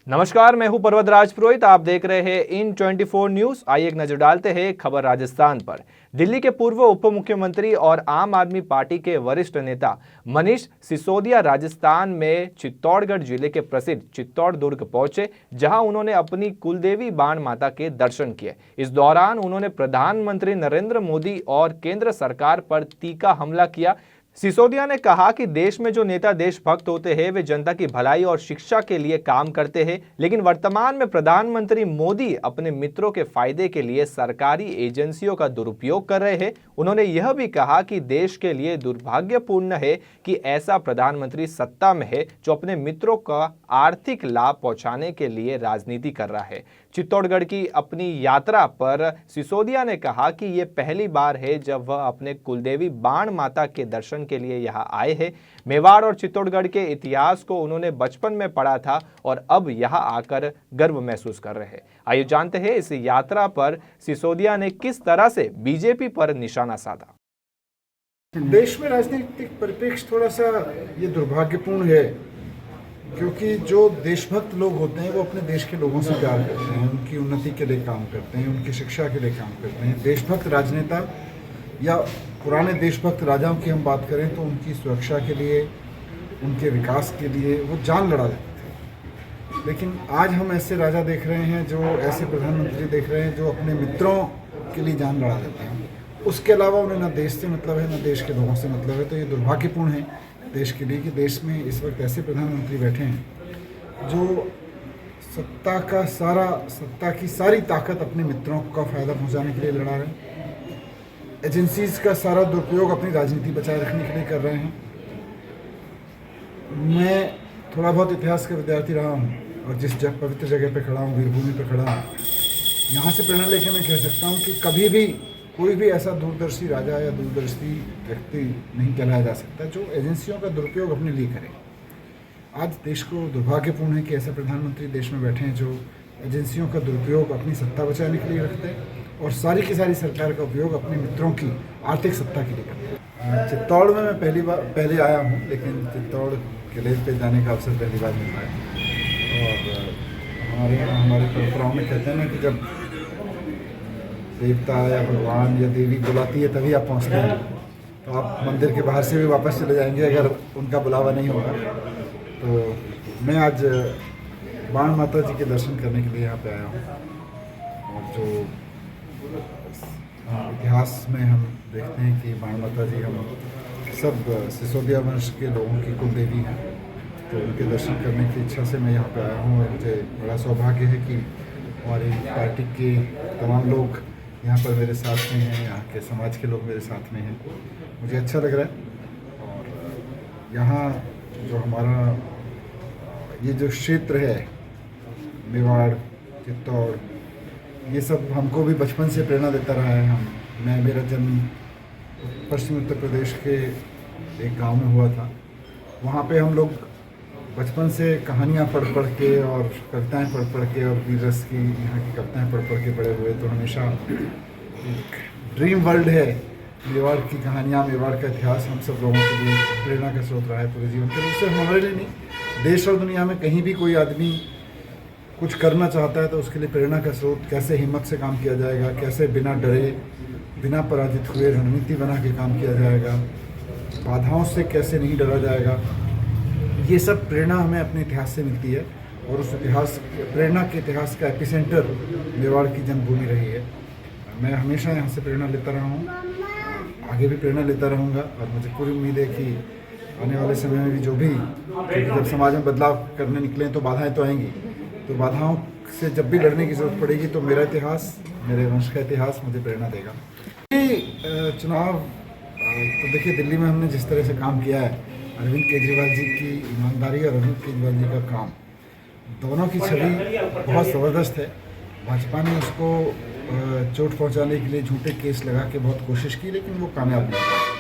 नमस्कार, मैं हूं पर्वतराज पुरोहित। आप देख रहे हैं इन 24 न्यूज। आइए एक नजर डालते हैं खबर राजस्थान पर। दिल्ली के पूर्व उप मुख्यमंत्री और आम आदमी पार्टी के वरिष्ठ नेता मनीष सिसोदिया राजस्थान में चित्तौड़गढ़ जिले के प्रसिद्ध चित्तौड़ दुर्ग पहुंचे, जहां उन्होंने अपनी कुलदेवी बाण माता के दर्शन किए। इस दौरान उन्होंने प्रधानमंत्री नरेंद्र मोदी और केंद्र सरकार पर तीखा हमला किया। सिसोदिया ने कहा कि देश में जो नेता देशभक्त होते हैं वे जनता की भलाई और शिक्षा के लिए काम करते हैं, लेकिन वर्तमान में प्रधानमंत्री मोदी अपने मित्रों के फायदे के लिए सरकारी एजेंसियों का दुरुपयोग कर रहे हैं। उन्होंने यह भी कहा कि देश के लिए दुर्भाग्यपूर्ण है कि ऐसा प्रधानमंत्री सत्ता में है जो अपने मित्रों का आर्थिक लाभ पहुंचाने के लिए राजनीति कर रहा है। चित्तौड़गढ़ की अपनी यात्रा पर सिसोदिया ने कहा कि यह पहली बार है जब वह अपने कुलदेवी बाण माता के दर्शन के लिए यहां आए हैं। मेवाड़ और चित्तौड़गढ़ के इतिहास को उन्होंने बचपन में पढ़ा था और अब यहां आकर गर्व महसूस कर रहे हैं। आइए जानते हैं इस यात्रा पर सिसोदिया ने किस तरह से बीजेपी पर निशाना साधा। देश में राजनीतिक परिप्रेक्ष्य थोड़ा सा ये दुर्भाग्यपूर्ण है, क्योंकि जो देशभक्त लोग होते हैं वो अपने देश के लोगों से प्यार करते हैं, उनकी उन्नति के लिए काम करते हैं, उनकी शिक्षा के लिए काम करते हैं। देशभक्त राजनेता या पुराने देशभक्त राजाओं की हम बात करें तो उनकी सुरक्षा के लिए, उनके विकास के लिए वो जान लड़ा देते थे। लेकिन आज हम ऐसे राजा देख रहे हैं, जो ऐसे प्रधानमंत्री देख रहे हैं जो अपने मित्रों के लिए जान लड़ा देते हैं। उसके अलावा उन्हें ना देश से मतलब है ना देश के लोगों से मतलब है। तो ये दुर्भाग्यपूर्ण है देश के लिए कि देश में इस वक्त ऐसे प्रधानमंत्री बैठे हैं जो सत्ता की सारी ताकत अपने मित्रों का फ़ायदा पहुंचाने के लिए लड़ा रहे हैं। एजेंसीज का सारा दुरुपयोग अपनी राजनीति बचाए रखने के लिए कर रहे हैं। मैं थोड़ा बहुत इतिहास का विद्यार्थी रहा हूँ और जिस पवित्र जगह पे खड़ा हूँ, वीरभूमि पे खड़ा हूँ, यहाँ से प्रेरणा लेकर मैं कह सकता हूँ कि कभी भी कोई भी ऐसा दूरदर्शी राजा या दूरदर्शी व्यक्ति नहीं कहलाया जा सकता जो एजेंसियों का दुरुपयोग अपने लिए करे। आज देश को दुर्भाग्यपूर्ण है कि ऐसे प्रधानमंत्री देश में बैठे हैं जो एजेंसियों का दुरुपयोग अपनी सत्ता बचाने के लिए रखते हैं और सारी की सारी सरकार का उपयोग अपने मित्रों की आर्थिक सत्ता के लिए करते हैं। चित्तौड़ में मैं पहले आया हूँ, लेकिन चित्तौड़ किले पे जाने का अवसर पहली बार मिला है। और हमारे परंपराओं में कहते हैं ना कि जब देवता या भगवान या देवी बुलाती है तभी आप पहुँचते हैं। तो आप मंदिर के बाहर से भी वापस चले जाएंगे अगर उनका बुलावा नहीं होगा। तो मैं आज बाण माता जी के दर्शन करने के लिए यहाँ पे आया हूँ। और जो इतिहास में हम देखते हैं कि बाण माता जी हम सब सिसोदिया वंश के लोगों की कुलदेवी हैं, तो उनके दर्शन करने की इच्छा से मैं यहाँ पे आया हूँ। और मुझे बड़ा सौभाग्य है कि हमारी पार्टी के तमाम लोग यहाँ पर मेरे साथ में हैं, यहाँ के समाज के लोग मेरे साथ में हैं। मुझे अच्छा लग रहा है। और यहाँ जो हमारा ये जो क्षेत्र है, मेवाड़, चित्तौड़, ये सब हमको भी बचपन से प्रेरणा देता रहा है। मेरा जन्म पश्चिमी उत्तर प्रदेश के एक गांव में हुआ था। वहाँ पे हम लोग बचपन से कहानियाँ पढ़ पढ़ के और कविताएं पढ़ के और वीर रस की यहाँ की कविताएं पढ़ के बड़े हुए। तो हमेशा एक ड्रीम वर्ल्ड है मेवाड़ की कहानियाँ, मेवाड़ का इतिहास हम सब लोगों के लिए प्रेरणा का स्रोत रहा है पूरे जीवन के लिए। सिर्फ हमारे लिए नहीं, देश और दुनिया में कहीं भी कोई आदमी कुछ करना चाहता है तो उसके लिए प्रेरणा का स्रोत, कैसे हिम्मत से काम किया जाएगा, कैसे बिना डरे, बिना पराजित हुए रणनीति बना के काम किया जाएगा, बाधाओं से कैसे नहीं डरा जाएगा, ये सब प्रेरणा हमें अपने इतिहास से मिलती है। और उस इतिहास, प्रेरणा के इतिहास का एपिसेंटर मेवाड़ की जन्मभूमि रही है। मैं हमेशा यहाँ से प्रेरणा लेता रहा हूँ, आगे भी प्रेरणा लेता रहूँगा। और मुझे पूरी उम्मीद है कि आने वाले समय में भी जो भी, जब समाज में बदलाव करने निकलें तो बाधाएँ तो आएंगी, तो बाधाओं से जब भी लड़ने की ज़रूरत पड़ेगी तो मेरा इतिहास, मेरे वंश का इतिहास मुझे प्रेरणा देगा। चुनाव तो देखिए, दिल्ली में हमने जिस तरह से काम किया है, अरविंद केजरीवाल जी की ईमानदारी और अरविंद केजरीवाल जी का काम, दोनों की छवि बहुत ज़बरदस्त है। भाजपा ने उसको चोट पहुंचाने के लिए झूठे केस लगा के बहुत कोशिश की, लेकिन वो कामयाब नहीं हुआ।